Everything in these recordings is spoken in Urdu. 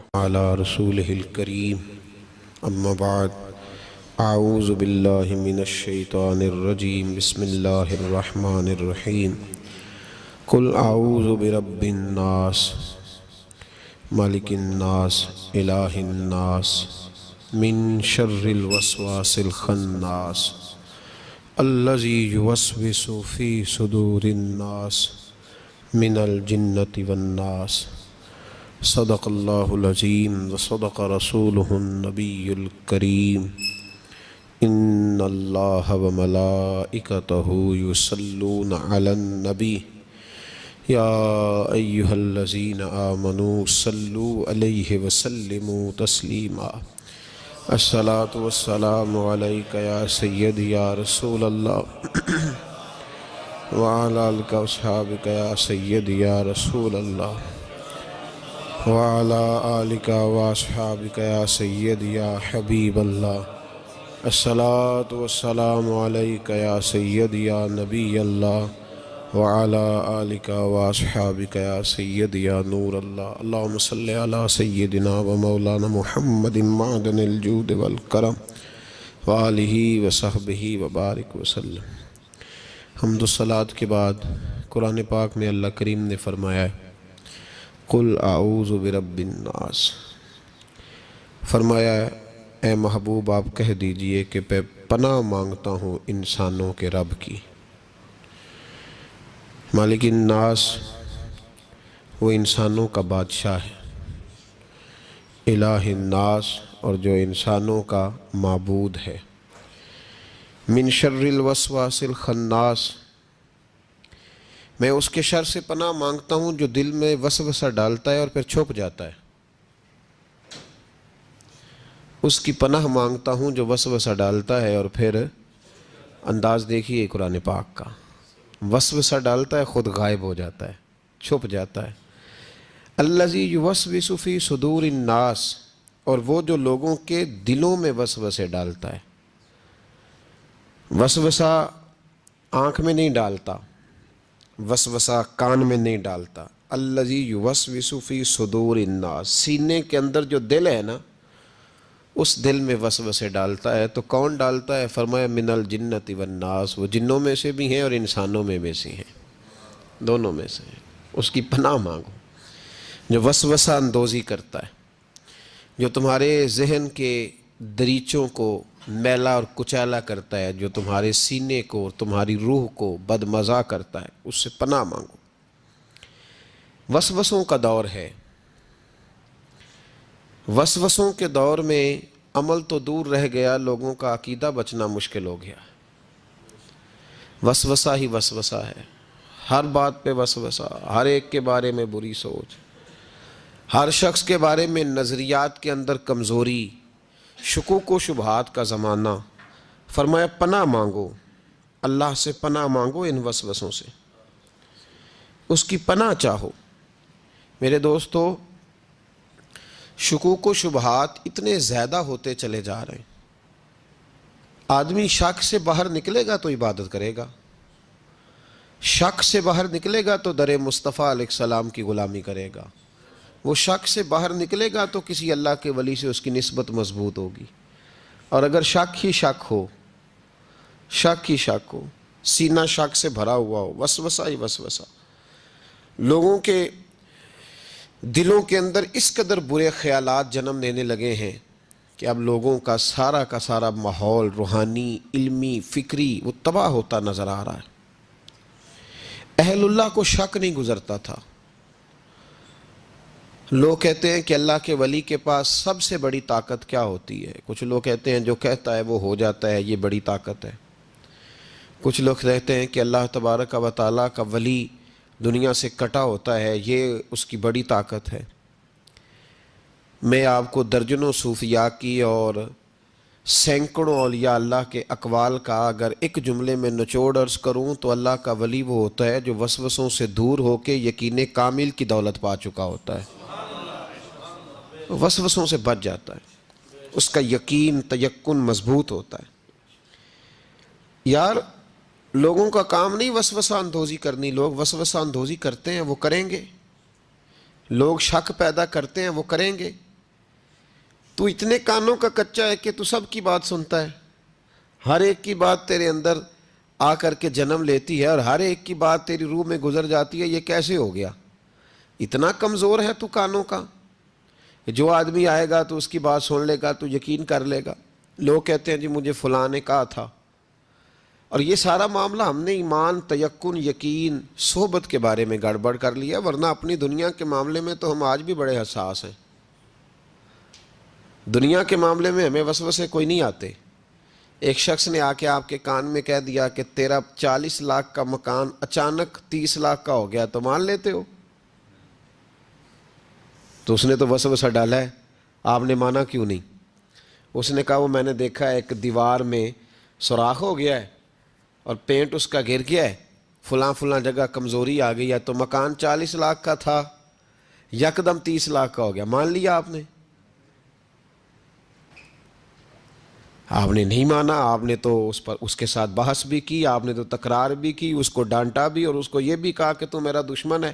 على رسوله الكريم أما بعد أعوذ بالله من الشيطان الرجيم بسم الله الرحمن الرحيم قل أعوذ برب الناس مالك الناس إله الناس من شر الوسواس الخناس الذي يوسوس في صدور الناس من الجنة والناس صدق اللہ العظیم وصدق رسولہ النبی الکریم ان اللہ وملائکتہ یصلون علی النبی یا ایہا الذین آمنوا صلوا علیہ وسلموا تسلیما الصلاة والسلام علیک یا سیدی یا رسول اللہ وعلی آلک واصحابک یا سیدی یا رسول اللہ وعلى آلك وأصحابك يا سيدي يا حبيب الله الصلاة والسلام عليك يا سيدي يا نبي الله وعلى آلك وأصحابك يا سيدي يا نور الله اللهم صل على سيدنا ومولانا محمد معدن الجود والكرم وآلہ وصحبہ وبارک وسلم۔ حمد و صلاۃ کے بعد قرآن پاک میں اللہ کریم نے فرمایا ہے قل اعوذ برب الناس، فرمایا ہے اے محبوب آپ کہہ دیجئے کہ میں پناہ مانگتا ہوں انسانوں کے رب کی۔ مالک الناس وہ انسانوں کا بادشاہ ہے، الہ الناس اور جو انسانوں کا معبود ہے، من شر الوسواس الخناس میں اس کے شر سے پناہ مانگتا ہوں جو دل میں وسوسہ ڈالتا ہے اور پھر چھپ جاتا ہے۔ اس کی پناہ مانگتا ہوں جو وسوسہ ڈالتا ہے اور پھر انداز دیکھیے قرآن پاک کا، وسوسہ ڈالتا ہے خود غائب ہو جاتا ہے، چھپ جاتا ہے۔ الذی یوسوس فی صدور الناس، اور وہ جو لوگوں کے دلوں میں وسوسے ڈالتا ہے۔ وسوسہ آنکھ میں نہیں ڈالتا، وسوسہ کان میں نہیں ڈالتا۔ الذی یوسوس فی صدور الناس، سینے کے اندر جو دل ہے نا اس دل میں وسوسے ڈالتا ہے۔ تو کون ڈالتا ہے؟ فرمایا من الجنۃ والناس، وہ جنوں میں سے بھی ہیں اور انسانوں میں بھی سے ہیں، دونوں میں سے ہیں۔ اس کی پناہ مانگو جو وسوسہ اندوزی کرتا ہے، جو تمہارے ذہن کے دریچوں کو میلا اور کچیلا کرتا ہے، جو تمہارے سینے کو تمہاری روح کو بدمزہ کرتا ہے، اس سے پناہ مانگو۔ وسوسوں کا دور ہے، وسوسوں کے دور میں عمل تو دور رہ گیا، لوگوں کا عقیدہ بچنا مشکل ہو گیا۔ وسوسہ ہی وسوسہ ہے، ہر بات پہ وسوسہ، ہر ایک کے بارے میں بری سوچ، ہر شخص کے بارے میں نظریات کے اندر کمزوری، شکوک و شبہات کا زمانہ۔ فرمایا پناہ مانگو، اللہ سے پناہ مانگو ان وسوسوں سے، اس کی پناہ چاہو۔ میرے دوستو، شکوک و شبہات اتنے زیادہ ہوتے چلے جا رہے ہیں۔ آدمی شک سے باہر نکلے گا تو عبادت کرے گا، شک سے باہر نکلے گا تو در مصطفیٰ علیہ السلام کی غلامی کرے گا، وہ شک سے باہر نکلے گا تو کسی اللہ کے ولی سے اس کی نسبت مضبوط ہوگی۔ اور اگر شک ہی شک ہو، شک ہی شک ہو، سینہ شک سے بھرا ہوا ہو، وسوسہ ہی وسوسہ، لوگوں کے دلوں کے اندر اس قدر برے خیالات جنم لینے لگے ہیں کہ اب لوگوں کا سارا ماحول روحانی، علمی، فکری وہ تباہ ہوتا نظر آ رہا ہے۔ اہل اللہ کو شک نہیں گزرتا تھا۔ لوگ کہتے ہیں کہ اللہ کے ولی کے پاس سب سے بڑی طاقت کیا ہوتی ہے؟ کچھ لوگ کہتے ہیں جو کہتا ہے وہ ہو جاتا ہے، یہ بڑی طاقت ہے۔ کچھ لوگ کہتے ہیں کہ اللہ تبارک و تعالیٰ کا ولی دنیا سے کٹا ہوتا ہے، یہ اس کی بڑی طاقت ہے۔ میں آپ کو درجنوں صوفیاء کی اور سینکڑوں اولیاء اللہ کے اقوال کا اگر ایک جملے میں نچوڑ عرض کروں تو اللہ کا ولی وہ ہوتا ہے جو وسوسوں سے دور ہو کے یقین کامل کی دولت پا چکا ہوتا ہے، وسوسوں سے بچ جاتا ہے، اس کا یقین تیقن مضبوط ہوتا ہے۔ یار لوگوں کا کام نہیں وسوسہ اندوزی کرنی، لوگ وسوسہ اندوزی کرتے ہیں وہ کریں گے، لوگ شک پیدا کرتے ہیں وہ کریں گے، تو اتنے کانوں کا کچا ہے کہ تو سب کی بات سنتا ہے، ہر ایک کی بات تیرے اندر آ کر کے جنم لیتی ہے اور ہر ایک کی بات تیری روح میں گزر جاتی ہے. یہ کیسے ہو گیا؟ اتنا کمزور ہے تو کانوں کا. جو آدمی آئے گا تو اس کی بات سن لے گا تو یقین کر لے گا. لوگ کہتے ہیں جی مجھے فلاں نے کہا تھا. اور یہ سارا معاملہ ہم نے ایمان، تیقن، یقین، صحبت کے بارے میں گڑبڑ کر لیا، ورنہ اپنی دنیا کے معاملے میں تو ہم آج بھی بڑے حساس ہیں. دنیا کے معاملے میں ہمیں وسوسے کوئی نہیں آتے. ایک شخص نے آ کے آپ کے کان میں کہہ دیا کہ تیرا 40 لاکھ کا مکان اچانک 30 لاکھ کا ہو گیا، تو مان لیتے ہو؟ تو اس نے تو وسوسہ ڈالا ہے، آپ نے مانا کیوں نہیں؟ اس نے کہا وہ میں نے دیکھا ہے ایک دیوار میں سوراخ ہو گیا ہے اور پینٹ اس کا گر گیا ہے، فلاں فلاں جگہ کمزوری آ گئی ہے، تو مکان 40 لاکھ کا تھا یکدم 30 لاکھ کا ہو گیا. مان لیا آپ نے؟ آپ نے نہیں مانا. آپ نے تو اس کے ساتھ بحث بھی کی، آپ نے تو تکرار بھی کی، اس کو ڈانٹا بھی اور اس کو یہ بھی کہا کہ تو میرا دشمن ہے،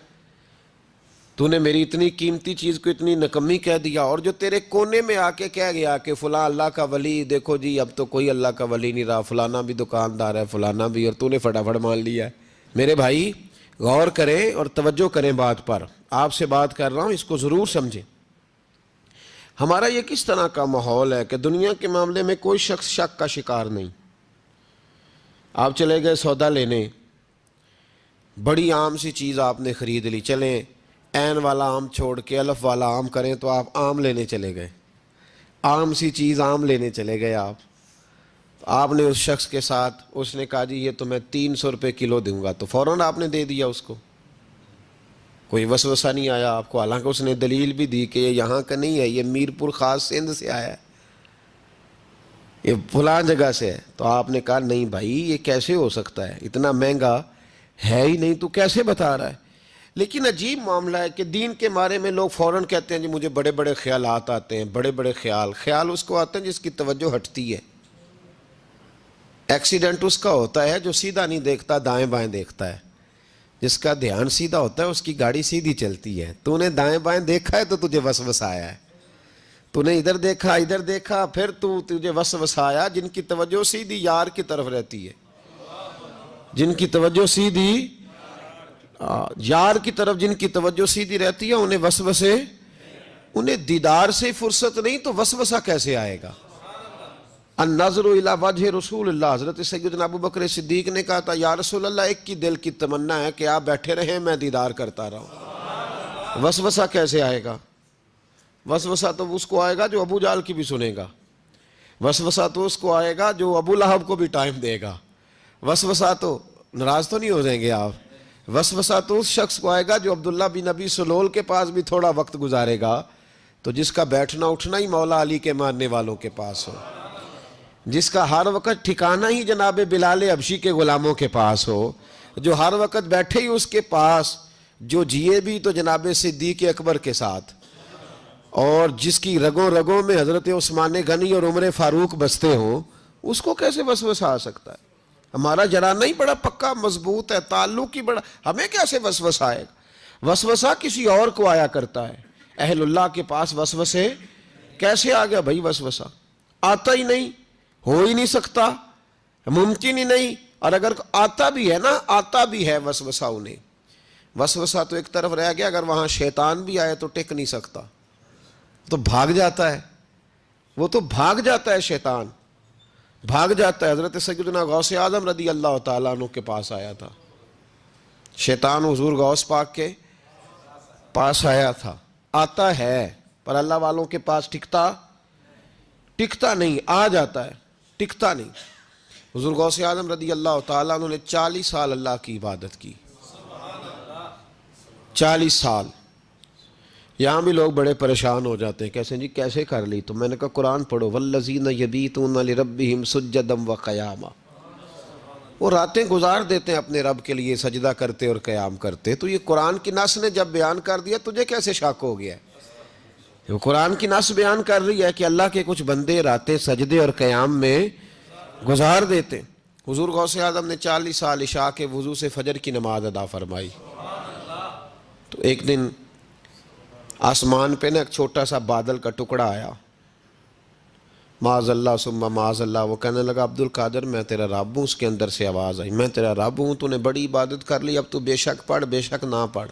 تو نے میری اتنی قیمتی چیز کو اتنی نکمی کہہ دیا. اور جو تیرے کونے میں آ کے کہہ گیا کہ فلاں اللہ کا ولی، دیکھو جی اب تو کوئی اللہ کا ولی نہیں رہا، فلانا بھی دکاندار ہے، فلانا بھی، اور تو نے فٹافٹ مان لیا ہے. میرے بھائی غور کریں اور توجہ کریں بات پر. آپ سے بات کر رہا ہوں، اس کو ضرور سمجھیں. ہمارا یہ کس طرح کا ماحول ہے کہ دنیا کے معاملے میں کوئی شخص شک کا شکار نہیں. آپ چلے گئے سودا لینے، بڑی عام سی چیز آپ نے خرید لی، چلیں عین والا آم چھوڑ کے الف والا آم کریں تو آپ آم لینے چلے گئے، عام سی چیز آم لینے چلے گئے. آپ نے اس شخص کے ساتھ، اس نے کہا جی یہ تو میں 300 روپے کلو دوں گا، تو فوراً آپ نے دے دیا اس کو، کوئی وسوسہ نہیں آیا آپ کو. حالانکہ اس نے دلیل بھی دی کہ یہ یہاں کا نہیں ہے، یہ میرپور خاص سندھ سے آیا ہے، یہ فلاں جگہ سے ہے. تو آپ نے کہا نہیں بھائی یہ کیسے ہو سکتا ہے، اتنا مہنگا ہے ہی نہیں، تو کیسے بتا رہا ہے. لیکن عجیب معاملہ ہے کہ دین کے بارے میں لوگ فوراً کہتے ہیں جی مجھے بڑے بڑے خیالات آتے ہیں، بڑے بڑے خیال اس کو آتے ہیں جس کی توجہ ہٹتی ہے. ایکسیڈنٹ اس کا ہوتا ہے جو سیدھا نہیں دیکھتا، دائیں بائیں دیکھتا ہے. جس کا دھیان سیدھا ہوتا ہے اس کی گاڑی سیدھی چلتی ہے. تو نے دائیں بائیں دیکھا ہے تو تجھے وسوسہ آیا ہے، تو نے ادھر دیکھا پھر تجھے وسوسہ آیا. جن کی توجہ سیدھی یار کی طرف رہتی ہے، جن کی توجہ سیدھی یار کی طرف، جن کی توجہ سیدھی رہتی ہے، انہیں وسوسے، انہیں دیدار سے فرصت نہیں تو وسوسہ کیسے آئے گا. النظر الی وجہ رسول اللہ، حضرت سیدنا ابو بکر صدیق نے کہا تھا یا رسول اللہ ایک کی دل کی تمنا ہے کہ آپ بیٹھے رہیں میں دیدار کرتا رہوں. وسوسہ کیسے آئے گا؟ وسوسہ تو اس کو آئے گا جو ابو جال کی بھی سنے گا، وسوسہ تو اس کو آئے گا جو ابو لہب کو بھی ٹائم دے گا. وسوسہ تو، ناراض تو نہیں ہو جائیں گے آپ، وسوسہ تو اس شخص کو آئے گا جو عبداللہ بن ابی سلول کے پاس بھی تھوڑا وقت گزارے گا، تو جس کا بیٹھنا اٹھنا ہی مولا علی کے ماننے والوں کے پاس ہو، جس کا ہر وقت ٹھکانہ ہی جناب بلال حبشی کے غلاموں کے پاس ہو، جو ہر وقت بیٹھے ہی اس کے پاس، جو جیے بھی تو جناب صدیق اکبر کے ساتھ، اور جس کی رگوں رگوں میں حضرت عثمان غنی اور عمر فاروق بستے ہوں، اس کو کیسے وسوسہ آ سکتا ہے؟ ہمارا جرانہ ہی بڑا پکا مضبوط ہے، تعلق ہی بڑا، ہمیں کیسے وسوسہ آئے گا؟ وسوسہ کسی اور کو آیا کرتا ہے. اہل اللہ کے پاس وسوسے کیسے آ گیا بھائی؟ وسوسہ آتا ہی نہیں، ہو ہی نہیں سکتا، ممکن ہی نہیں. اور اگر آتا بھی ہے نا، آتا بھی ہے وسوسہ انہیں، وسوسہ تو ایک طرف رہ گیا، اگر وہاں شیطان بھی آئے تو ٹک نہیں سکتا، تو بھاگ جاتا ہے، وہ تو بھاگ جاتا ہے، شیطان بھاگ جاتا ہے. حضرت سیدنا غوث اعظم رضی اللہ تعالیٰ عنہ کے پاس آیا تھا شیطان، حضور غوث پاک کے پاس آیا تھا. آتا ہے پر اللہ والوں کے پاس ٹکتا نہیں، آ جاتا ہے، ٹکتا نہیں. حضور غوث اعظم رضی اللہ تعالیٰ عنہ نے 40 سال اللہ کی عبادت کی، 40 سال. یہاں بھی لوگ بڑے پریشان ہو جاتے ہیں، کیسے جی کیسے کر لی؟ تو میں نے کہا قرآن پڑھو، والذین یبیتون لربہم سجدا وقیاما، وہ راتیں گزار دیتے ہیں اپنے رب کے لیے سجدہ کرتے اور قیام کرتے. تو یہ قرآن کی نص نے جب بیان کر دیا، تجھے کیسے شک ہو گیا؟ وہ قرآن کی نص بیان کر رہی ہے کہ اللہ کے کچھ بندے راتیں سجدے اور قیام میں گزار دیتے. حضور غوث اعظم نے 40 سال عشاء کے وضو سے فجر کی نماز ادا فرمائی. تو ایک دن آسمان پہ نا ایک چھوٹا سا بادل کا ٹکڑا آیا، معاذ اللہ ثم معاذ اللہ. وہ کہنے لگا عبد القادر میں تیرا رب ہوں. اس کے اندر سے آواز آئی میں تیرا رب ہوں, تو نے بڑی عبادت کر لی, اب تو بے شک پڑھ بے شک نہ پڑھ.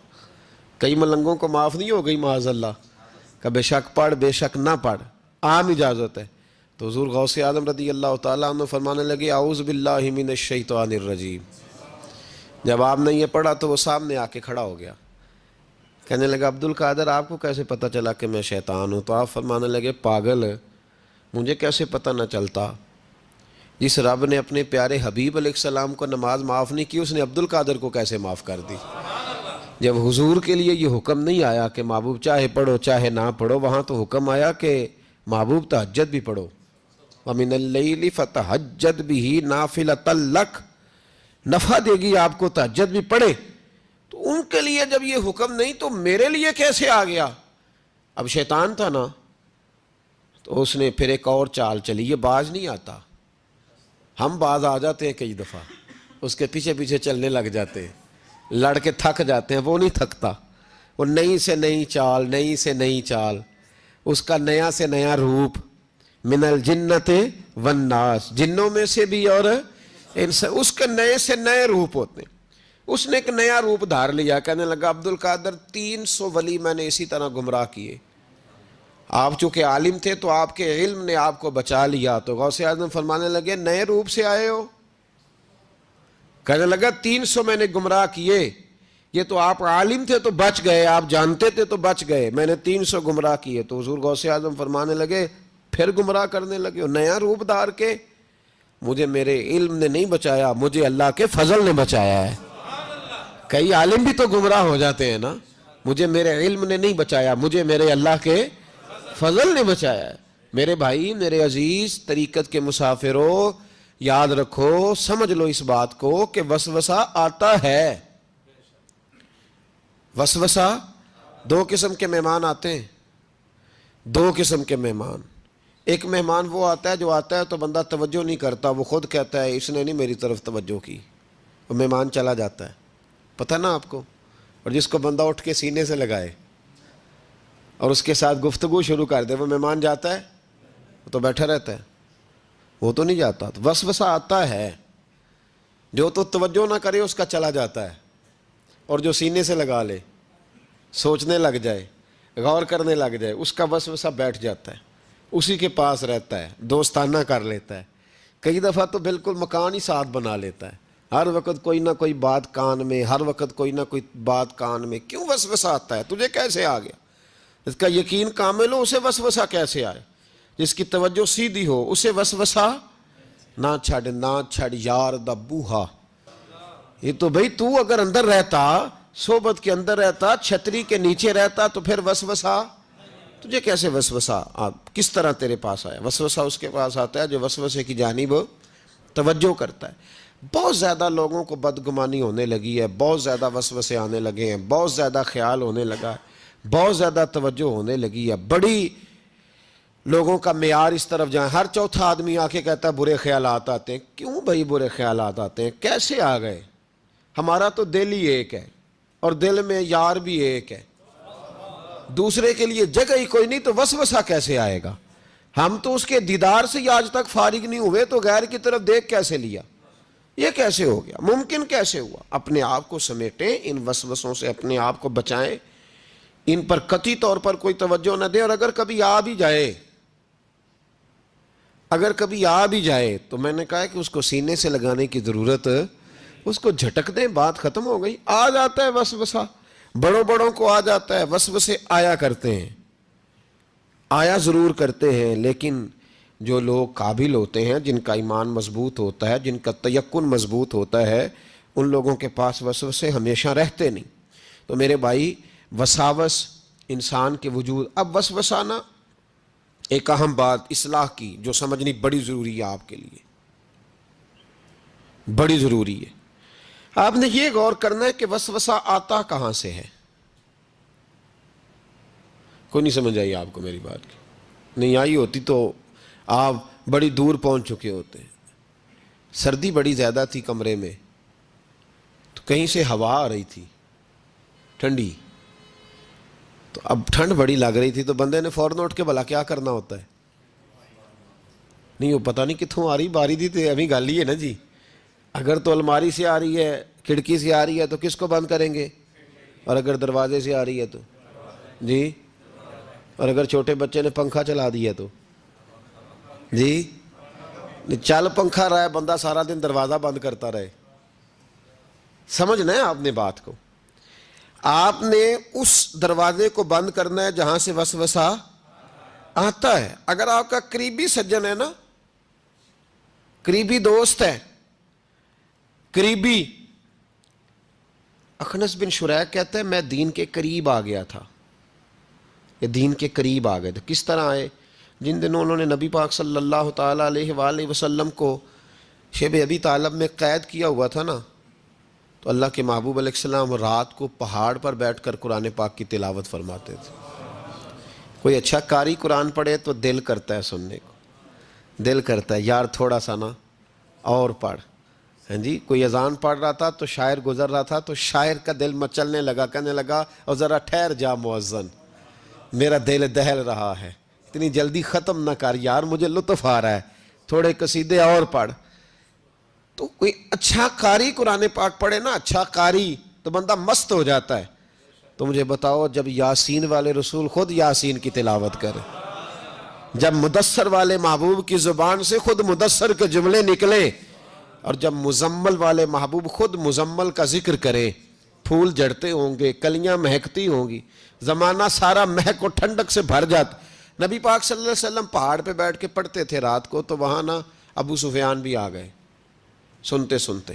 کئی ملنگوں کو معاف نہیں ہو گئی معاذ اللہ کہ بے شک پڑھ بے شک نہ پڑھ, عام اجازت ہے. تو حضور غوث اعظم رضی اللہ تعالیٰ عنہ فرمانے لگے اعوذ باللہ من الشیطان الرجیم. جب آپ نے یہ پڑھا تو وہ سامنے آ کے کھڑا ہو گیا, کہنے لگا عبد القادر آپ کو کیسے پتہ چلا کہ میں شیطان ہوں؟ تو آپ فرمانے لگے پاگل, مجھے کیسے پتہ نہ چلتا؟ جس رب نے اپنے پیارے حبیب علیہ السلام کو نماز معاف نہیں کی, اس نے عبد القادر کو کیسے معاف کر دی؟ جب حضور کے لیے یہ حکم نہیں آیا کہ محبوب چاہے پڑھو چاہے نہ پڑھو, وہاں تو حکم آیا کہ محبوب تہجد بھی پڑھو. وَمِنَ اللَّيْلِ فَتَہَجَّدْ بِهِ نَافِلَةً لَكَ, نفع دے گی آپ کو, تہجد بھی پڑھے. تو ان کے لیے جب یہ حکم نہیں تو میرے لیے کیسے آ گیا؟ اب شیطان تھا نا, تو اس نے پھر ایک اور چال چلی. یہ باز نہیں آتا, ہم باز آ جاتے ہیں کئی دفعہ, اس کے پیچھے پیچھے چلنے لگ جاتے ہیں, لڑ کے تھک جاتے ہیں. وہ نہیں تھکتا, وہ نئی سے نئی چال, نئی سے نئی چال, اس کا نیا سے نیا روپ. من الجنت والناس, جنوں میں سے بھی اور اس کے نئے سے نئے روپ ہوتے ہیں. اس نے ایک نیا روپ دھار لیا, کہنے لگا عبد القادر 300 ولی میں نے اسی طرح گمراہ کیے. آپ چونکہ عالم تھے تو آپ کے علم نے آپ کو بچا لیا. تو غوث اعظم فرمانے لگے نئے روپ سے آئے ہو؟ کہنے لگا 300 میں نے گمراہ کیے, یہ تو آپ عالم تھے تو بچ گئے, آپ جانتے تھے تو بچ گئے, میں نے 300 گمراہ کیے. تو حضور غوث اعظم فرمانے لگے پھر گمراہ کرنے لگے ہو نیا روپ دھار کے؟ مجھے میرے علم نے نہیں بچایا, مجھے اللہ کے فضل نے بچایا ہے. کئی عالم بھی تو گمراہ ہو جاتے ہیں نا, مجھے میرے علم نے نہیں بچایا, مجھے میرے اللہ کے فضل نے بچایا ہے. میرے بھائی, میرے عزیز طریقت کے مسافروں, یاد رکھو, سمجھ لو اس بات کو کہ وسوسہ آتا ہے. وسوسہ, 2 قسم کے مہمان آتے ہیں, 2 قسم کے مہمان. ایک مہمان وہ آتا ہے جو آتا ہے تو بندہ توجہ نہیں کرتا, وہ خود کہتا ہے اس نے نہیں میری طرف توجہ کی, وہ مہمان چلا جاتا ہے, پتہ نا آپ کو. اور جس کو بندہ اٹھ کے سینے سے لگائے اور اس کے ساتھ گفتگو شروع کر دے, وہ مہمان جاتا ہے؟ وہ تو بیٹھا رہتا ہے, وہ تو نہیں جاتا. تو وسوسہ آتا ہے, جو تو توجہ نہ کرے اس کا چلا جاتا ہے, اور جو سینے سے لگا لے, سوچنے لگ جائے, غور کرنے لگ جائے, اس کا وسوسہ بیٹھ جاتا ہے, اسی کے پاس رہتا ہے, دوستانہ کر لیتا ہے. کئی دفعہ تو بالکل مکان ہی ساتھ بنا لیتا ہے, ہر وقت کوئی نہ کوئی بات کان میں, ہر وقت کوئی نہ کوئی بات کان میں. کیوں وسوسہ آتا ہے؟ تجھے کیسے آ گیا؟ اس کا یقین کامل ہو, اسے وسوسہ کیسے آئے؟ جس کی توجہ سیدھی ہو اسے وسوسہ نہ چھڑ یار دا بوہا. یہ تو بھئی تو اگر اندر رہتا, صحبت کے اندر رہتا, چھتری کے نیچے رہتا, تو پھر وسوسہ تجھے کیسے وسوسہ کس طرح تیرے پاس آیا؟ وسوسہ اس کے پاس آتا ہے جو وسوسے کی جانب توجہ کرتا ہے. بہت زیادہ لوگوں کو بدگمانی ہونے لگی ہے, بہت زیادہ وسوسے آنے لگے ہیں, بہت زیادہ خیال ہونے لگا ہے, بہت زیادہ توجہ ہونے لگی ہے. بڑی لوگوں کا معیار اس طرف جائیں, ہر چوتھا آدمی آ کے کہتا ہے برے خیالات آتے ہیں. کیوں بھائی برے خیالات آتے ہیں؟ کیسے آ گئے؟ ہمارا تو دل ہی ایک ہے, اور دل میں یار بھی ایک ہے, دوسرے کے لیے جگہ ہی کوئی نہیں, تو وسوسہ کیسے آئے گا؟ ہم تو اس کے دیدار سے آج تک فارغ نہیں ہوئے, تو غیر کی طرف دیکھ کیسے لیا؟ یہ کیسے ہو گیا؟ ممکن کیسے ہوا؟ اپنے آپ کو سمیٹیں, ان وسوسوں سے اپنے آپ کو بچائیں, ان پر قطعی طور پر کوئی توجہ نہ دیں. اور اگر کبھی آ بھی جائے تو میں نے کہا کہ اس کو سینے سے لگانے کی ضرورت, اس کو جھٹک دیں, بات ختم ہو گئی. آ جاتا ہے وسوسہ, بڑوں کو آ جاتا ہے, وسوسے آیا کرتے ہیں, آیا ضرور کرتے ہیں. لیکن جو لوگ قابل ہوتے ہیں, جن کا ایمان مضبوط ہوتا ہے, جن کا تیقن مضبوط ہوتا ہے, ان لوگوں کے پاس وسوسے ہمیشہ رہتے نہیں. تو میرے بھائی, وساوس انسان کے وجود. اب وسوسہ نا ایک اہم بات اصلاح کی جو سمجھنی بڑی ضروری ہے, آپ کے لیے بڑی ضروری ہے. آپ نے یہ غور کرنا ہے کہ وسوسہ آتا کہاں سے ہے. کوئی نہیں سمجھ آئی آپ کو میری بات کی؟ نہیں آئی ہوتی تو آپ بڑی دور پہنچ چکے ہوتے. سردی بڑی زیادہ تھی کمرے میں, تو کہیں سے ہوا آ رہی تھی ٹھنڈی, تو اب ٹھنڈ بڑی لگ رہی تھی, تو بندے نے فوراً اٹھ کے بھلا کیا کرنا ہوتا ہے, نہیں وہ پتہ نہیں کتوں آ رہی باری دی تو ابھی گل ہی ہے نا جی. اگر تو الماری سے آ رہی ہے, کھڑکی سے آ رہی ہے تو کس کو بند کریں گے؟ اور اگر دروازے سے آ رہی ہے تو جی, اور اگر چھوٹے بچے نے پنکھا چلا دیا تو جی, چل پنکھا رہا ہے بندہ سارا دن دروازہ بند کرتا رہے. سمجھنا ہے آپ نے بات کو. آپ نے اس دروازے کو بند کرنا ہے جہاں سے وسوسہ آتا ہے. اگر آپ کا قریبی سجن ہے نا, قریبی دوست ہے, قریبی, اخنس بن شریح کہتا ہے میں دین کے قریب آ گیا تھا, یہ دین کے قریب آ گئے تھے. کس طرح آئے؟ جن دنوں انہوں نے نبی پاک صلی اللہ تعالیٰ علیہ وآلہ وسلم کو شیب ابی طالب میں قید کیا ہوا تھا نا, تو اللہ کے محبوب علیہ السلام رات کو پہاڑ پر بیٹھ کر قرآن پاک کی تلاوت فرماتے تھے. کوئی اچھا قاری قرآن پڑھے تو دل کرتا ہے سننے کو, دل کرتا ہے یار تھوڑا سا نا اور پڑھ. ہاں جی, کوئی اذان پڑھ رہا تھا تو شاعر گزر رہا تھا تو شاعر کا دل مچلنے لگا, کہنے لگا اور ذرا ٹھہر جا مؤذن, میرا دل دہل رہا ہے, اتنی جلدی ختم نہ کر یار, مجھے لطف آ رہا ہے, تھوڑے قصیدے اور پڑھ. تو کوئی اچھا قاری قرآن پاک پڑھے نا, اچھا قاری, تو بندہ مست ہو جاتا ہے. تو مجھے بتاؤ جب یاسین والے رسول خود یاسین کی تلاوت کرے, جب مدثر والے محبوب کی زبان سے خود مدثر کے جملے نکلے, اور جب مزمل والے محبوب خود مزمل کا ذکر کرے, پھول جڑتے ہوں گے, کلیاں مہکتی ہوں گی, زمانہ سارا مہک و ٹھنڈک سے بھر جاتا. نبی پاک صلی اللہ علیہ وسلم پہاڑ پہ بیٹھ کے پڑھتے تھے رات کو, تو وہاں نا ابو سفیان بھی آ گئے سنتے سنتے,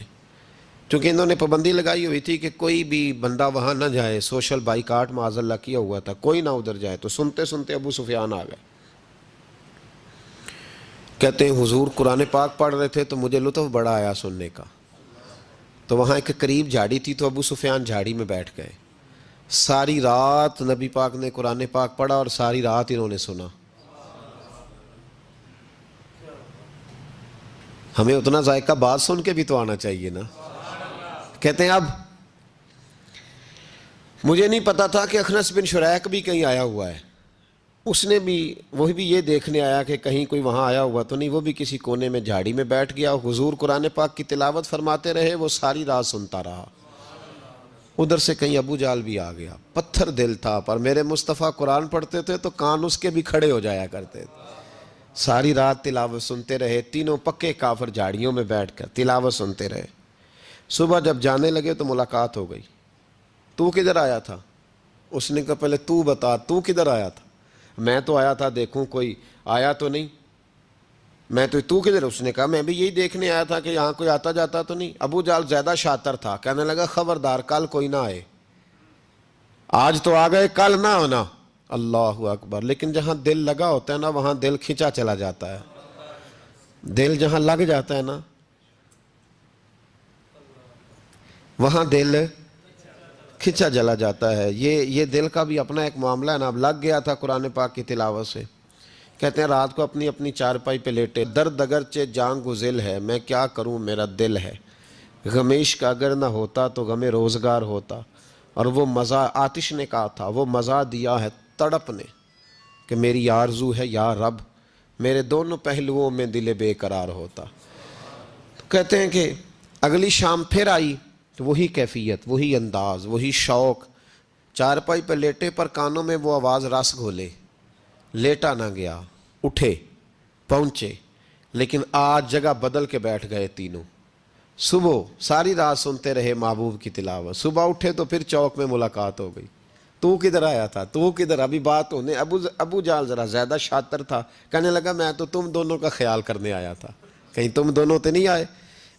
کیونکہ انہوں نے پابندی لگائی ہوئی تھی کہ کوئی بھی بندہ وہاں نہ جائے, سوشل بائیکاٹ معاذ اللہ کیا ہوا تھا, کوئی نہ ادھر جائے. تو سنتے سنتے ابو سفیان آ گئے. کہتے ہیں حضور قرآن پاک پڑھ رہے تھے تو مجھے لطف بڑا آیا سننے کا. تو وہاں ایک قریب جھاڑی تھی تو ابو سفیان جھاڑی میں بیٹھ گئے. ساری رات نبی پاک نے قرآن پاک پڑھا اور ساری رات انہوں نے سنا. ہمیں اتنا ذائقہ بات سن کے بھی تو آنا چاہیے نا. کہتے ہیں اب مجھے نہیں پتا تھا کہ اخنس بن شریح بھی کہیں آیا ہوا ہے. اس نے بھی, وہی بھی یہ دیکھنے آیا کہ کہیں کوئی وہاں آیا ہوا تو نہیں, وہ بھی کسی کونے میں جھاڑی میں بیٹھ گیا. حضور قرآن پاک کی تلاوت فرماتے رہے, وہ ساری رات سنتا رہا. ادھر سے کہیں ابو جال بھی آ گیا, پتھر دل تھا, پر میرے مصطفیٰ قرآن پڑھتے تھے تو کان اس کے بھی کھڑے ہو جایا کرتے تھے. ساری رات تلاوت سنتے رہے, تینوں پکے کافر جھاڑیوں میں بیٹھ کر تلاوت سنتے رہے. صبح جب جانے لگے تو ملاقات ہو گئی. تو کدھر آیا تھا؟ اس نے کہا پہلے تو بتا, تو کدھر آیا تھا؟ میں تو آیا تھا دیکھوں کوئی آیا تو نہیں. میں تو کدھر؟ اس نے کہا میں بھی یہی دیکھنے آیا تھا کہ یہاں کوئی آتا جاتا تو نہیں. ابو جال زیادہ شاطر تھا, کہنے لگا خبردار کل کوئی نہ آئے, آج تو آ گئے کل نہ ہونا. اللہ اکبر. لیکن جہاں دل لگا ہوتا ہے نا وہاں دل کھینچا چلا جاتا ہے. دل جہاں لگ جاتا ہے نا وہاں دل کھینچا چلا جاتا ہے. یہ دل کا بھی اپنا ایک معاملہ ہے نا. اب لگ گیا تھا قرآن پاک کی تلاوت سے. کہتے ہیں رات کو اپنی اپنی چارپائی پہ لیٹے, درد اگرچہ جان گزل ہے, میں کیا کروں میرا دل ہے, غمیش کا اگر نہ ہوتا تو غم روزگار ہوتا. اور وہ مزہ آتش نے کہا تھا, وہ مزہ دیا ہے تڑپ نے کہ میری آرزو ہے یا رب, میرے دونوں پہلوؤں میں دل بے قرار ہوتا. تو کہتے ہیں کہ اگلی شام پھر آئی تو وہی کیفیت, وہی انداز, وہی شوق. چارپائی پہ لیٹے پر کانوں میں وہ آواز رس گھولے, لیٹا نہ گیا, اٹھے پہنچے, لیکن آج جگہ بدل کے بیٹھ گئے تینوں. صبح ساری رات سنتے رہے محبوب کی تلاوت, صبح اٹھے تو پھر چوک میں ملاقات ہو گئی. تو کدھر آیا تھا, تو کدھر؟ ابھی بات ہونے. ابو جال ذرا زیادہ شاطر تھا, کہنے لگا میں تو تم دونوں کا خیال کرنے آیا تھا, کہیں تم دونوں تو نہیں آئے,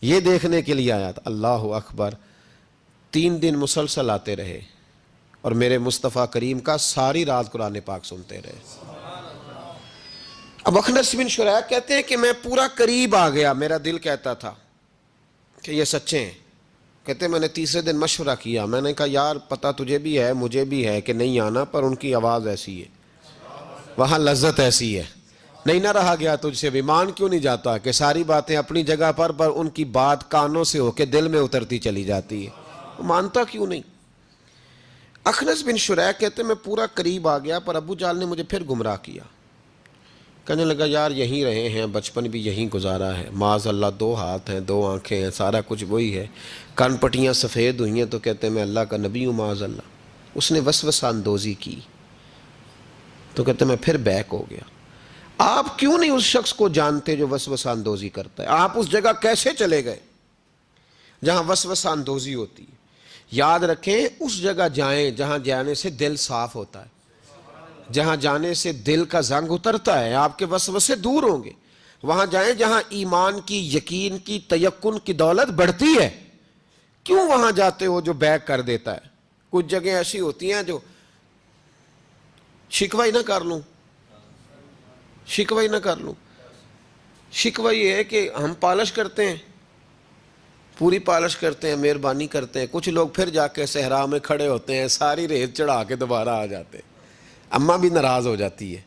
یہ دیکھنے کے لیے آیا تھا. اللہ اکبر. 3 دن مسلسل آتے رہے اور میرے مصطفیٰ کریم کا ساری رات قرآن پاک سنتے رہے. اب اخنس بن شریح کہتے ہیں کہ میں پورا قریب آ گیا, میرا دل کہتا تھا کہ یہ سچے ہیں. کہتے ہیں میں نے تیسرے دن مشورہ کیا, میں نے کہا یار پتہ تجھے بھی ہے مجھے بھی ہے کہ نہیں آنا, پر ان کی آواز ایسی ہے, وہاں لذت ایسی ہے, نہیں نہ رہا گیا تجھ سے بھی. مان کیوں نہیں جاتا کہ ساری باتیں اپنی جگہ پر ان کی بات کانوں سے ہو کے دل میں اترتی چلی جاتی ہے, مانتا کیوں نہیں. اخنس بن شریح کہتے ہیں میں پورا قریب آ گیا, پر ابو جال نے مجھے پھر گمراہ کیا. کہنے لگا یار یہیں رہے ہیں، بچپن بھی یہیں گزارا ہے، معاذ اللہ 2 ہاتھ ہیں 2 آنکھیں ہیں، سارا کچھ وہی ہے، کان پٹیاں سفید ہوئی ہیں تو کہتے ہیں میں اللہ کا نبی ہوں معاذ اللہ۔ اس نے وسوسہ اندوزی کی تو کہتے ہیں میں پھر بیک ہو گیا۔ آپ کیوں نہیں اس شخص کو جانتے جو وسوسہ اندوزی کرتا ہے؟ آپ اس جگہ کیسے چلے گئے جہاں وسوسہ اندوزی ہوتی ہے؟ یاد رکھیں اس جگہ جائیں جہاں جانے سے دل صاف ہوتا ہے، جہاں جانے سے دل کا زنگ اترتا ہے، آپ کے وسوسے دور ہوں گے۔ وہاں جائیں جہاں ایمان کی، یقین کی، تیقن کی دولت بڑھتی ہے۔ کیوں وہاں جاتے ہو جو بیک کر دیتا ہے؟ کچھ جگہیں ایسی ہوتی ہیں جو شکوہ ہی نہ کر لوں، شکوہ ہی نہ کر لوں۔ شکوہ یہ ہے کہ ہم پالش کرتے ہیں، پوری پالش کرتے ہیں، مہربانی کرتے ہیں، کچھ لوگ پھر جا کے صحرا میں کھڑے ہوتے ہیں، ساری ریت چڑھا کے دوبارہ آ جاتے ہیں۔ اماں بھی ناراض ہو جاتی ہے،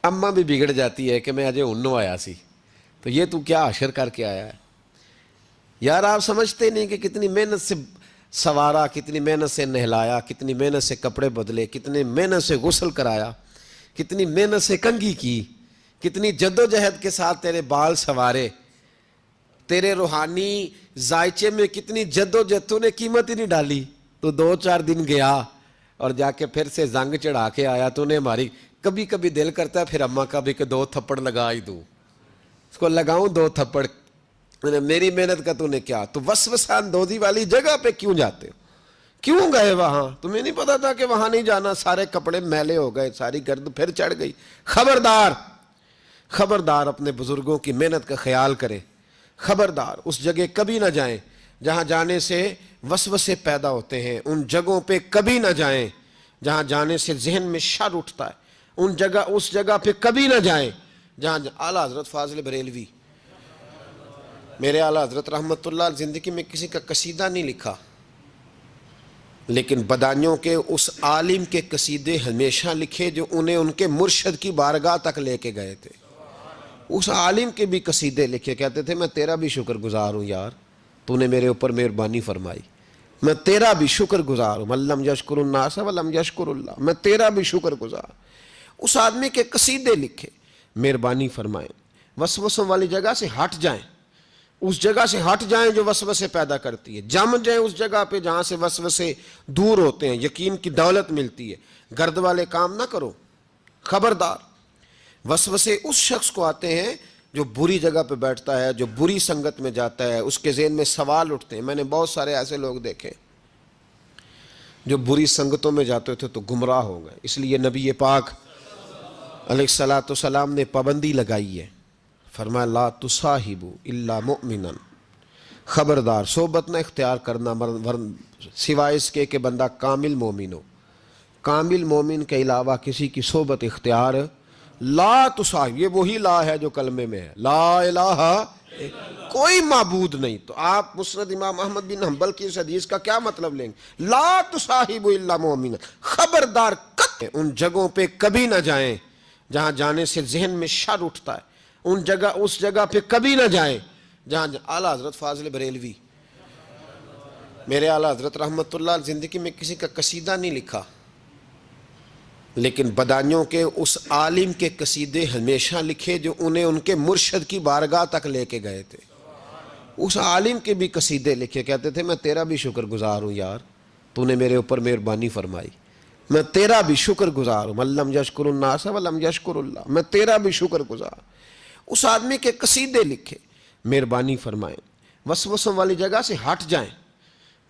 اماں بھی بگڑ جاتی ہے کہ میں اجے انہوں آیا سی تو یہ تو کیا حشر کر کے آیا ہے۔ یار آپ سمجھتے نہیں کہ کتنی محنت سے سوارا، کتنی محنت سے نہلایا، کتنی محنت سے کپڑے بدلے، کتنی محنت سے غسل کرایا، کتنی محنت سے کنگھی کی، کتنی جد و جہد کے ساتھ تیرے بال سنوارے، تیرے روحانی ذائچے میں کتنی جد و جہد، تو نے قیمت ہی نہیں ڈالی۔ تو 2-4 دن گیا اور جا کے پھر سے زنگ چڑھا کے آیا، تو نے ہماری کبھی کبھی دل کرتا ہے پھر اماں کا بھی کہ 2 تھپڑ لگا ہی دوں، اس کو لگاؤں 2 تھپڑ، میری محنت کا تو نے کیا۔ تو وسوسہ اندوزی والی جگہ پہ کیوں جاتے ہو؟ کیوں گئے وہاں؟ تمہیں نہیں پتا تھا کہ وہاں نہیں جانا؟ سارے کپڑے میلے ہو گئے، ساری گرد پھر چڑھ گئی۔ خبردار، خبردار اپنے بزرگوں کی محنت کا خیال کرے، خبردار اس جگہ کبھی نہ جائیں جہاں جانے سے وسوسے پیدا ہوتے ہیں، ان جگہوں پہ کبھی نہ جائیں جہاں جانے سے ذہن میں شر اٹھتا ہے، اس جگہ پہ کبھی نہ جائیں جہاں اعلیٰ حضرت فاضل بریلوی، میرے اعلیٰ حضرت رحمت اللہ، زندگی میں کسی کا قصیدہ نہیں لکھا لیکن بدانیوں کے اس عالم کے قصیدے ہمیشہ لکھے جو انہیں ان کے مرشد کی بارگاہ تک لے کے گئے تھے۔ اس عالم کے بھی قصیدے لکھے، کہتے تھے میں تیرا بھی شکر گزار ہوں یار، تو نے میرے اوپر مہربانی فرمائی، میں تیرا بھی شکر گزار ہوں، من لم یشکر الناس ولم یشکر اللہ، میں تیرا بھی شکر گزار۔ اس آدمی کے قصیدے لکھے، مہربانی فرمائیں، وسوسوں والی جگہ سے ہٹ جائیں، اس جگہ سے ہٹ جائیں جو وسوسے پیدا کرتی ہے، جم جائیں اس جگہ پہ جہاں سے وسوسے دور ہوتے ہیں، یقین کی دولت ملتی ہے۔ گرد والے کام نہ کرو، خبردار۔ وسوسے اس شخص کو آتے ہیں جو بری جگہ پہ بیٹھتا ہے، جو بری سنگت میں جاتا ہے، اس کے ذہن میں سوال اٹھتے ہیں۔ میں نے بہت سارے ایسے لوگ دیکھے جو بری سنگتوں میں جاتے تھے تو گمراہ ہو گئے، اس لیے نبی پاک علیہ الصلوۃ والسلام نے پابندی لگائی ہے، فرمایا لا تصاحبوا الا مؤمنا، خبردار صحبت نہ اختیار کرنا سوائے اس کے کہ بندہ کامل مومن ہو۔ کامل مومن کے علاوہ کسی کی صحبت اختیار لا تصاحب، یہ وہی لا ہے جو کلمے میں ہے، لا الہ کوئی معبود نہیں۔ تو آپ مسند امام احمد بن حنبل کی اس حدیث کا کیا مطلب لیں گے؟ لا تصاحبوا الا مؤمنا، خبردار ان جگہوں پہ کبھی نہ جائیں جہاں جانے سے ذہن میں شر اٹھتا ہے، اس جگہ پہ کبھی نہ جائیں جہاں اعلیٰ حضرت فاضل بریلوی، میرے اعلیٰ حضرت رحمت اللہ، زندگی میں کسی کا قصیدہ نہیں لکھا لیکن بدانیوں کے اس عالم کے قصیدے ہمیشہ لکھے جو انہیں ان کے مرشد کی بارگاہ تک لے کے گئے تھے۔ اس عالم کے بھی قصیدے لکھے، کہتے تھے میں تیرا بھی شکر گزار ہوں یار، تو نے میرے اوپر مہربانی فرمائی، میں تیرا بھی شکر گزار ہوں، من لم یشکر الناس ولم یشکر اللہ، میں تیرا بھی شکر گزار۔ اس آدمی کے قصیدے لکھے، مہربانی فرمائیں، وسوسوں والی جگہ سے ہٹ جائیں،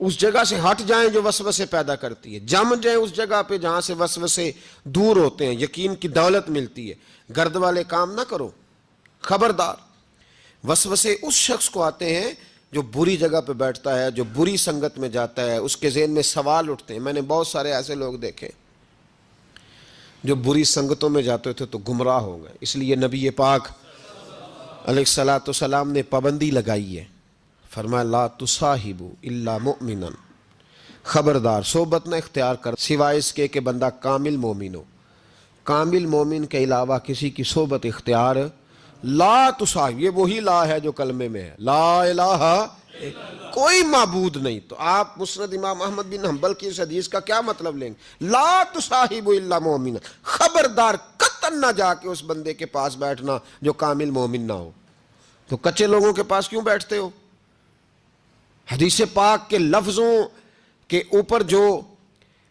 اس جگہ سے ہٹ جائیں جو وسوسے پیدا کرتی ہے، جم جائیں اس جگہ پہ جہاں سے وسوسے دور ہوتے ہیں، یقین کی دولت ملتی ہے۔ گرد والے کام نہ کرو، خبردار۔ وسوسے اس شخص کو آتے ہیں جو بری جگہ پہ بیٹھتا ہے، جو بری سنگت میں جاتا ہے، اس کے ذہن میں سوال اٹھتے ہیں۔ میں نے بہت سارے ایسے لوگ دیکھے جو بری سنگتوں میں جاتے تھے تو گمراہ ہو گئے، اس لیے نبی پاک علیہ الصلوۃ والسلام نے پابندی لگائی ہے، فرمایا لا تصاحبوا الا مؤمنا، خبردار صحبت نہ اختیار کر سوائے اس کے کہ بندہ کامل مومن ہو۔ کامل مومن کے علاوہ کسی کی صحبت اختیار لا تصاحب، یہ وہی لا ہے جو کلمے میں ہے، لا الہ کوئی معبود نہیں۔ تو آپ مسند امام احمد بن حنبل کی اس حدیث کا کیا مطلب لیں گے؟ لا تصاحبوا الا مؤمنا، خبردار قطعاً نہ جا کے اس بندے کے پاس بیٹھنا جو کامل مومن نہ ہو. تو کچے لوگوں کے پاس کیوں بیٹھتے ہو؟ حدیث پاک کے لفظوں کے اوپر جو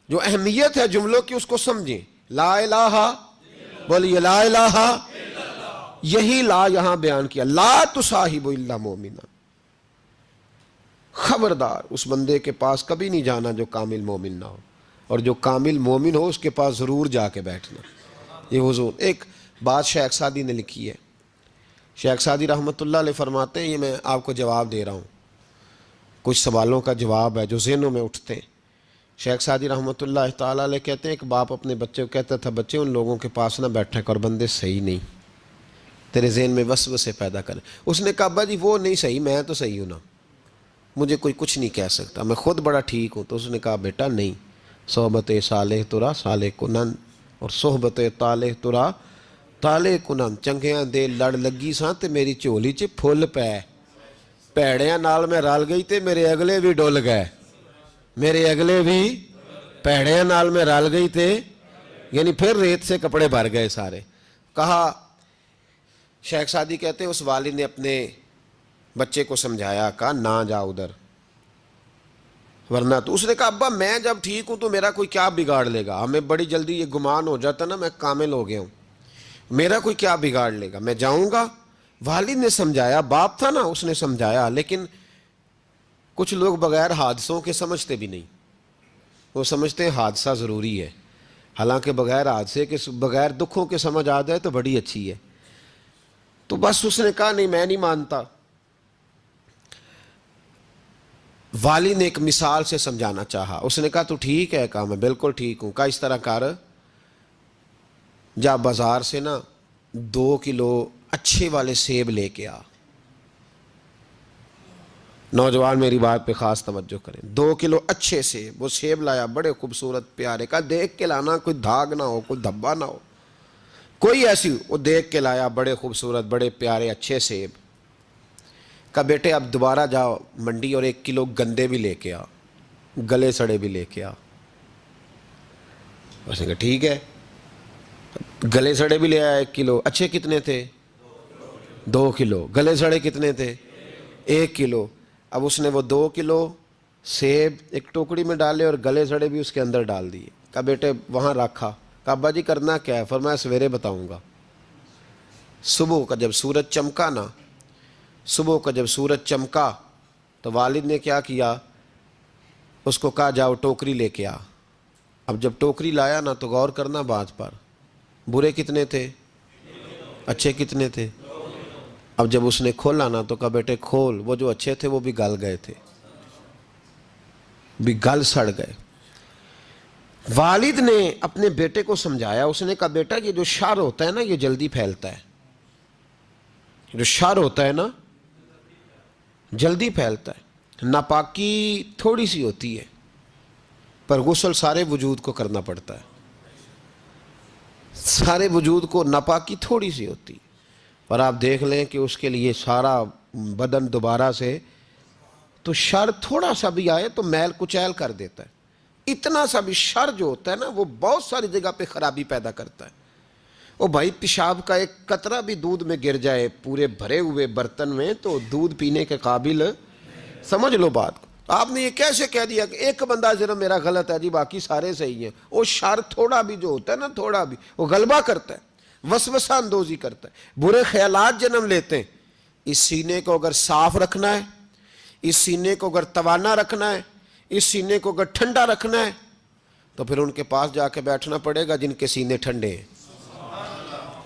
اہمیت ہے جملوں کی اس کو سمجھیں. لا الہ، بولیے لا الہ. یہی لا یہاں بیان کیا، لا تصاحب الا مومنا. خبردار اس بندے کے پاس کبھی نہیں جانا جو کامل مومن نہ ہو، اور جو کامل مومن ہو اس کے پاس ضرور جا کے بیٹھنا. یہ حضور ایک بات شیخ سعدی نے لکھی ہے. شیخ سعدی رحمۃ اللہ علیہ فرماتے ہیں، یہ میں آپ کو جواب دے رہا ہوں، کچھ سوالوں کا جواب ہے جو ذہنوں میں اٹھتے ہیں. شیخ سعدی رحمۃ اللہ تعالیٰ علیہ کہتے ہیں ایک باپ اپنے بچے کو کہتا تھا، بچے ان لوگوں کے پاس نہ بیٹھا کر، بندے صحیح نہیں، تیرے ذہن میں وسوسے پیدا کریں. اس نے کہا ابا جی وہ نہیں صحیح، میں تو صحیح ہوں نا، مجھے کوئی کچھ نہیں کہہ سکتا، میں خود بڑا ٹھیک ہوں. تو اس نے کہا بیٹا نہیں، صحبت صالح ترا صالح کنن اور صحبت طالح ترا طالح کنن. چنگیاں دے لڑ لگی ساں تے میری چولی چ پھل پے، پیڑیاں نال میں رل گئی تے میرے اگلے بھی ڈول گئے، میرے اگلے بھی پیڑیاں نال میں رل گئی تے یعنی پھر ریت سے کپڑے بھر گئے سارے. کہا شیخ سعدی کہتے ہیں اس والد نے اپنے بچے کو سمجھایا، کہا نہ جا ادھر ورنہ تو. اس نے کہا ابا میں جب ٹھیک ہوں تو میرا کوئی کیا بگاڑ لے گا؟ ہمیں بڑی جلدی یہ گمان ہو جاتا نا میں کامل ہو گیا ہوں، میرا کوئی کیا بگاڑ لے گا، میں جاؤں گا. والد نے سمجھایا، باپ تھا نا، اس نے سمجھایا. لیکن کچھ لوگ بغیر حادثوں کے سمجھتے بھی نہیں، وہ سمجھتے ہیں حادثہ ضروری ہے، حالانکہ بغیر حادثے کے بغیر دکھوں کے سمجھ آ جائے تو بڑی اچھی ہے. تو بس اس نے کہا نہیں میں نہیں مانتا. والد نے ایک مثال سے سمجھانا چاہا. اس نے کہا تو ٹھیک ہے، کہا میں بالکل ٹھیک ہوں. کہا اس طرح کر، جا بازار سے نا 2 کلو اچھے والے سیب لے کے آ. نوجوان میری بات پہ خاص توجہ کریں. 2 کلو اچھے سیب. وہ سیب لایا بڑے خوبصورت پیارے. کہا دیکھ کے لانا، کوئی دھاگ نہ ہو، کوئی دھبا نہ ہو، کوئی ایسی. وہ دیکھ کے لایا بڑے خوبصورت بڑے پیارے اچھے سیب. کہا بیٹے اب دوبارہ جاؤ منڈی اور 1 کلو گندے بھی لے کے آ، گلے سڑے بھی لے کے آ. اس نے کہا ٹھیک ہے. گلے سڑے بھی لے آیا 1 کلو. اچھے کتنے تھے؟ 2 کلو. گلے سڑے کتنے تھے؟ 1 کلو. اب اس نے وہ 2 کلو سیب ایک ٹوکری میں ڈالے اور گلے سڑے بھی اس کے اندر ڈال دیے. کہا بیٹے وہاں رکھا. کہا ابا جی کرنا کیا ہے؟ فرمایا سویرے بتاؤں گا. صبح کا جب سورج چمکا نا، صبح کا جب سورج چمکا تو والد نے کیا کیا، اس کو کہا جاؤ ٹوکری لے کے آ. اب جب ٹوکری لایا نا تو غور کرنا بات پر، برے کتنے تھے، اچھے کتنے تھے. اب جب اس نے کھولا نا تو کہا بیٹے کھول. وہ جو اچھے تھے وہ بھی گل گئے تھے، بھی گل سڑ گئے. والد نے اپنے بیٹے کو سمجھایا. اس نے کہا بیٹا یہ جو شر ہوتا ہے نا یہ جلدی پھیلتا ہے، جو شر ہوتا ہے نا جلدی پھیلتا ہے. ناپاکی تھوڑی سی ہوتی ہے پر غسل سارے وجود کو کرنا پڑتا ہے. سارے وجود کو ناپاکی تھوڑی سی ہوتی ہے پر آپ دیکھ لیں کہ اس کے لیے سارا بدن دوبارہ سے. تو شر تھوڑا سا بھی آئے تو میل کچیل کر دیتا ہے. اتنا سا بھی شر جو ہوتا ہے نا وہ بہت ساری جگہ پہ خرابی پیدا کرتا ہے. او بھائی پیشاب کا ایک قطرہ بھی دودھ میں گر جائے پورے بھرے ہوئے برتن میں تو دودھ پینے کے قابل، سمجھ لو بات کو. آپ نے یہ کیسے کہہ دیا کہ ایک بندہ ذرا میرا غلط ہے جی باقی سارے صحیح ہیں؟ وہ شر تھوڑا بھی جو ہوتا ہے نا تھوڑا بھی وہ غلبہ کرتا ہے، وسوسہ اندوزی کرتا ہے، برے خیالات جنم لیتے ہیں. اس سینے کو اگر صاف رکھنا ہے، اس سینے کو اگر توانا رکھنا ہے، اس سینے کو اگر ٹھنڈا رکھنا ہے تو پھر ان کے پاس جا کے بیٹھنا پڑے گا جن کے سینے ٹھنڈے ہیں.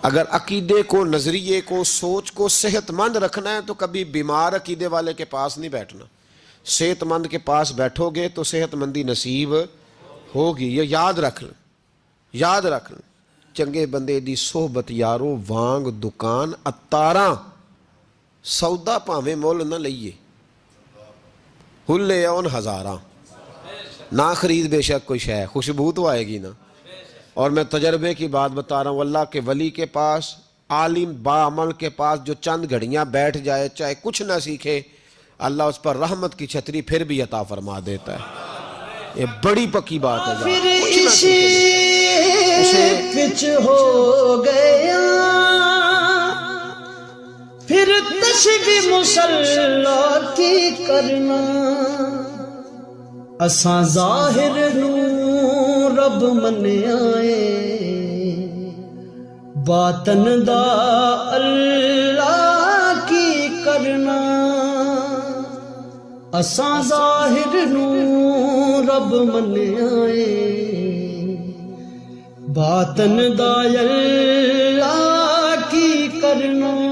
اگر عقیدے کو، نظریے کو، سوچ کو صحت مند رکھنا ہے تو کبھی بیمار عقیدے والے کے پاس نہیں بیٹھنا. صحت مند کے پاس بیٹھو گے تو صحت مندی نصیب ہوگی. یہ یاد رکھ لیں، یاد رکھ لیں. چنگے بندے دی صحبت یارو وانگ دکان اتاراں، سودا پاویں مول نہ لئیے، ہلے اون ہزاراں. نہ خرید بے شک کوئی شے، خوشبو تو آئے گی نا. اور میں تجربے کی بات بتا رہا ہوں، اللہ کے ولی کے پاس، عالم باعمل کے پاس جو چند گھڑیاں بیٹھ جائے چاہے کچھ نہ سیکھے، اللہ اس پر رحمت کی چھتری پھر بھی عطا فرما دیتا ہے. یہ بڑی پکی بات ہے. پچ ہو گیا پھر تشبیہ مصلی کی کرنا اساں ظاہر نوں رب منیائے باطن دا اللہ کی کرنا اساں ظاہر نوں رب منیائے باطن دا اللہ کی کرنا